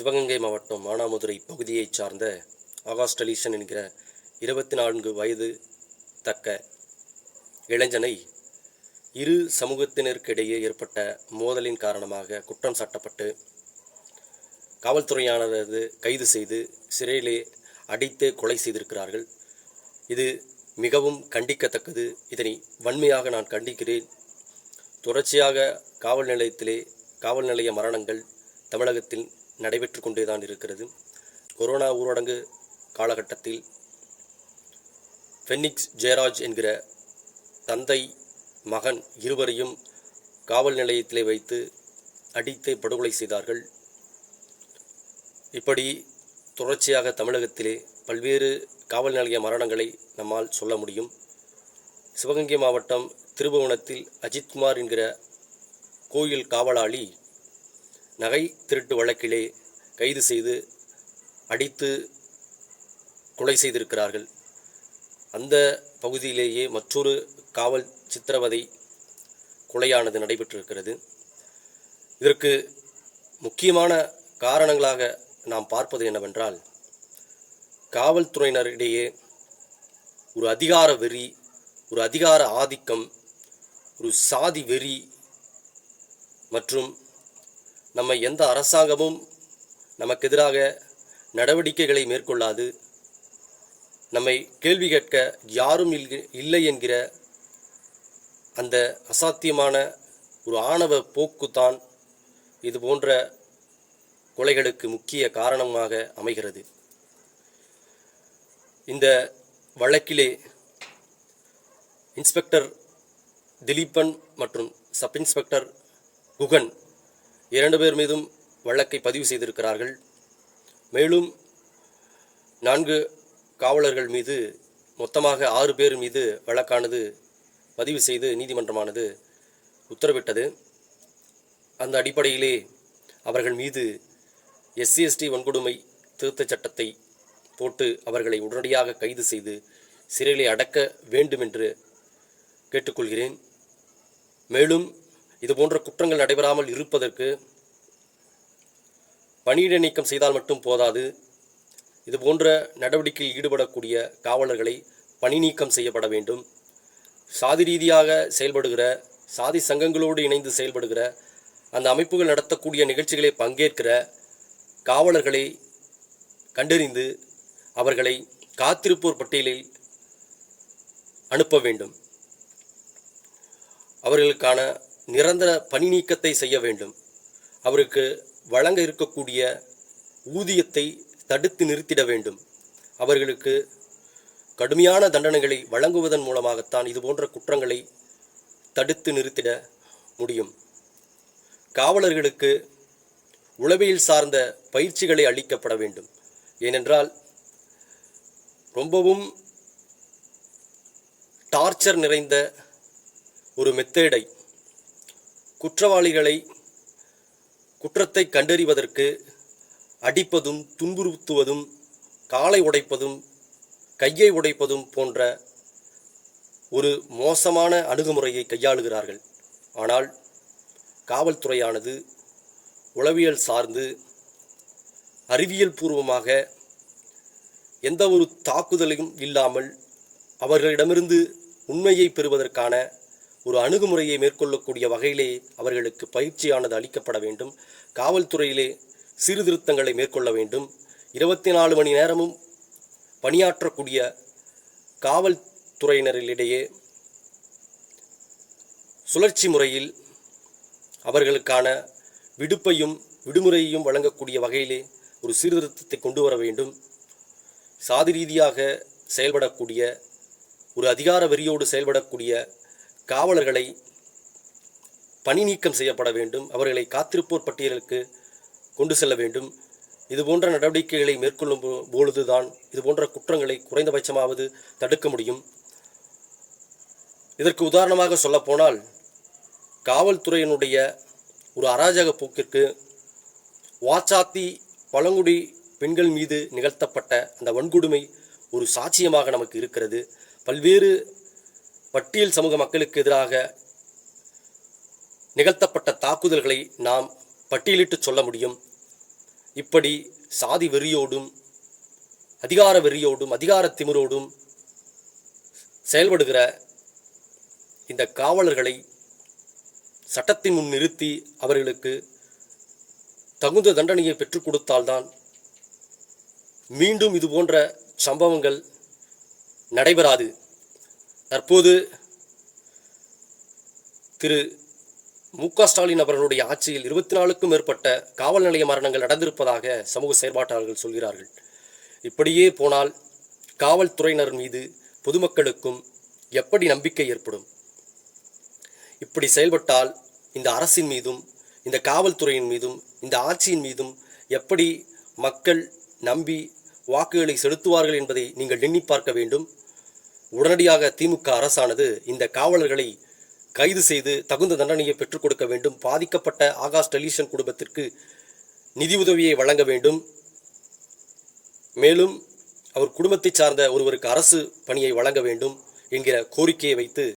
சிவகங்கை மாவட்டம் மானாமதுரை பகுதியைச் சார்ந்த ஆகாஸ்டலீசன் என்கிற 24 வயது தக்க இளைஞனை இரு சமூகத்தினருக்கிடையே ஏற்பட்ட மோதலின் காரணமாக குற்றம் சாட்டப்பட்டு காவல்துறையானது கைது செய்து சிறையிலே அடைத்து கொலை செய்திருக்கிறார்கள். இது மிகவும் கண்டிக்கத்தக்கது. இதனை வன்மையாக நான் கண்டிக்கிறேன். தொடர்ச்சியாக காவல் நிலைய மரணங்கள் தமிழகத்தில் நடைபெற்று கொண்டேதான் இருக்கிறது. கொரோனா ஊரடங்கு காலகட்டத்தில் ஃபெனிக்ஸ் ஜெயராஜ் என்கிற தந்தை மகன் இருவரையும் காவல் நிலையத்திலே வைத்து அடித்து படுகொலை செய்தார்கள். இப்படி தொடர்ச்சியாக தமிழகத்திலே பல்வேறு காவல் நிலைய மரணங்களை நம்மால் சொல்ல முடியும். சிவகங்கை மாவட்டம் திருபுவனத்தில் அஜித்குமார் என்கிற கோயில் காவலாளி நகை திருட்டு வழக்கிலே கைது செய்து அடித்து கொலை செய்திருக்கிறார்கள். அந்த பகுதியிலேயே மற்றொரு காவல் சித்திரவதை கொலையானது நடைபெற்றிருக்கிறது. இதற்கு முக்கியமான காரணங்களாக நாம் பார்ப்பது என்னவென்றால், காவல்துறையினரிடையே ஒரு அதிகார வெறி, ஒரு அதிகார ஆதிக்கம், ஒரு சாதி வெறி மற்றும் நம்ம எந்த அரசாங்கமும் நமக்கு எதிராக நடவடிக்கைகளை மேற்கொள்ளாது, நம்மை கேள்வி கேட்க யாரும் இல்லை என்கிற அந்த அசாத்தியமான ஒரு ஆணவ போக்குத்தான் இது போன்ற கொலைகளுக்கு முக்கிய காரணமாக அமைகிறது. இந்த வழக்கிலே இன்ஸ்பெக்டர் திலீபன் மற்றும் சப் இன்ஸ்பெக்டர் குகன் 2 பேர் மீதும் வழக்கை பதிவு செய்திருக்கிறார்கள். மேலும் 4 காவலர்கள் மீது மொத்தமாக 6 பேர் மீது வழக்கானது பதிவு செய்து நீதிமன்றமானது உத்தரவிட்டது. அந்த அடிப்படையிலே அவர்கள் மீது SC/ST வன்கொடுமை திருத்தச் சட்டத்தை போட்டு அவர்களை உடனடியாக கைது செய்து சிறையிலே அடக்க வேண்டும் என்று கேட்டுக்கொள்கிறேன். மேலும் இதுபோன்ற குற்றங்கள் நடைபெறாமல் இருப்பதற்கு பணியிட நீக்கம் செய்தால் மட்டும் போதாது, இதுபோன்ற நடவடிக்கையில் ஈடுபடக்கூடிய காவலர்களை பணி நீக்கம் செய்யப்பட வேண்டும். சாதி ரீதியாக செயல்படுகிற, சாதி சங்கங்களோடு இணைந்து செயல்படுகிற, அந்த அமைப்புகள் நடத்தக்கூடிய நிகழ்ச்சிகளை பங்கேற்கிற காவலர்களை கண்டறிந்து அவர்களை காத்திருப்போர் பட்டியலில் அனுப்ப வேண்டும். அவர்களுக்கான நிரந்தர பணி நீக்கத்தை செய்ய வேண்டும். அவருக்கு வழங்க இருக்கக்கூடிய ஊதியத்தை தடுத்து நிறுத்திட வேண்டும். அவர்களுக்கு கடுமையான தண்டனைகளை வழங்குவதன் மூலமாகத்தான் இதுபோன்ற குற்றங்களை தடுத்து நிறுத்திட முடியும். காவலர்களுக்கு உளவியல் சார்ந்த பயிற்சிகளை அளிக்கப்பட வேண்டும். ஏனென்றால் ரொம்பவும் டார்ச்சர் நிறைந்த ஒரு மெத்தேடை, குற்றவாளிகளை குற்றத்தை கண்டறிவதற்கு அடிப்பதும் துன்புறுத்துவதும் காலை உடைப்பதும் கையை உடைப்பதும் போன்ற ஒரு மோசமான அணுகுமுறையை கையாளுகிறார்கள். ஆனால் காவல்துறையானது உளவியல் சார்ந்து அறிவியல் பூர்வமாக எந்த ஒரு தாக்குதலையும் இல்லாமல் அவர்களிடமிருந்து உண்மையை பெறுவதற்கான ஒரு அணுகுமுறையை மேற்கொள்ளக்கூடிய வகையிலே அவர்களுக்கு பயிற்சியானது அளிக்கப்பட வேண்டும். காவல்துறையிலே சீர்திருத்தங்களை மேற்கொள்ள வேண்டும். 24 மணி நேரமும் பணியாற்றக்கூடிய காவல்துறையினரிடையே சுழற்சி முறையில் அவர்களுக்கான விடுப்பையும் விடுமுறையையும் வழங்கக்கூடிய வகையிலே ஒரு சீர்திருத்தத்தை கொண்டு வர வேண்டும். சாதி ரீதியாக செயல்படக்கூடிய, ஒரு அதிகார வெறியோடு செயல்படக்கூடிய காவலர்களை பணி நீக்கம் செய்யப்பட வேண்டும். அவர்களை காத்திருப்போர் பட்டியலுக்கு கொண்டு செல்ல வேண்டும். இதுபோன்ற நடவடிக்கைகளை மேற்கொள்ளும் பொழுதுதான் இதுபோன்ற குற்றங்களை குறைந்தபட்சமாவது தடுக்க முடியும். இதற்கு உதாரணமாக சொல்லப்போனால், காவல்துறையினுடைய ஒரு அராஜக போக்கிற்கு வாச்சாத்தி பழங்குடி பெண்கள் மீது நிகழ்த்தப்பட்ட அந்த வன்கொடுமை ஒரு சாட்சியமாக நமக்கு இருக்கிறது. பல்வேறு பட்டியல் சமூக மக்களுக்கு எதிராக நிகழ்த்தப்பட்ட தாக்குதல்களை நாம் பட்டியலிட்டு சொல்ல முடியும். இப்படி சாதி வெறியோடும் அதிகார வெறியோடும் அதிகார திமிரோடும் செயல்படுகிற இந்த காவலர்களை சட்டத்தின் முன் நிறுத்தி அவர்களுக்கு தகுந்த தண்டனையை பெற்றுக் கொடுத்தால்தான் மீண்டும் இது போன்ற சம்பவங்கள் நடைபெறாது. தற்போது திரு மு.க. ஸ்டாலின் அவர்களுடைய ஆட்சியில் 24க்கும் மேற்பட்ட காவல் நிலைய மரணங்கள் நடந்திருப்பதாக சமூக செயற்பாட்டாளர்கள் சொல்கிறார்கள். இப்படியே போனால் காவல்துறையினர் மீது பொதுமக்களுக்கும் எப்படி நம்பிக்கை ஏற்படும்? இப்படி செயல்பட்டால் இந்த அரசின் மீதும் இந்த காவல்துறையின் மீதும் இந்த ஆட்சியின் மீதும் எப்படி மக்கள் நம்பி வாக்குகளை செலுத்துவார்கள் என்பதை நீங்கள் எண்ணி பார்க்க வேண்டும். உடனடியாக திமுக அரசானது இந்த காவலர்களை கைது செய்து தகுந்த தண்டனையை பெற்றுக் கொடுக்க வேண்டும். பாதிக்கப்பட்ட ஆகாஷ் டெலிஷன் குடும்பத்திற்கு நிதி உதவியை வழங்க வேண்டும். மேலும் அவர் குடும்பத்தை சார்ந்த ஒருவருக்கு அரசு பணியை வழங்க வேண்டும் என்கிற கோரிக்கையை வைத்து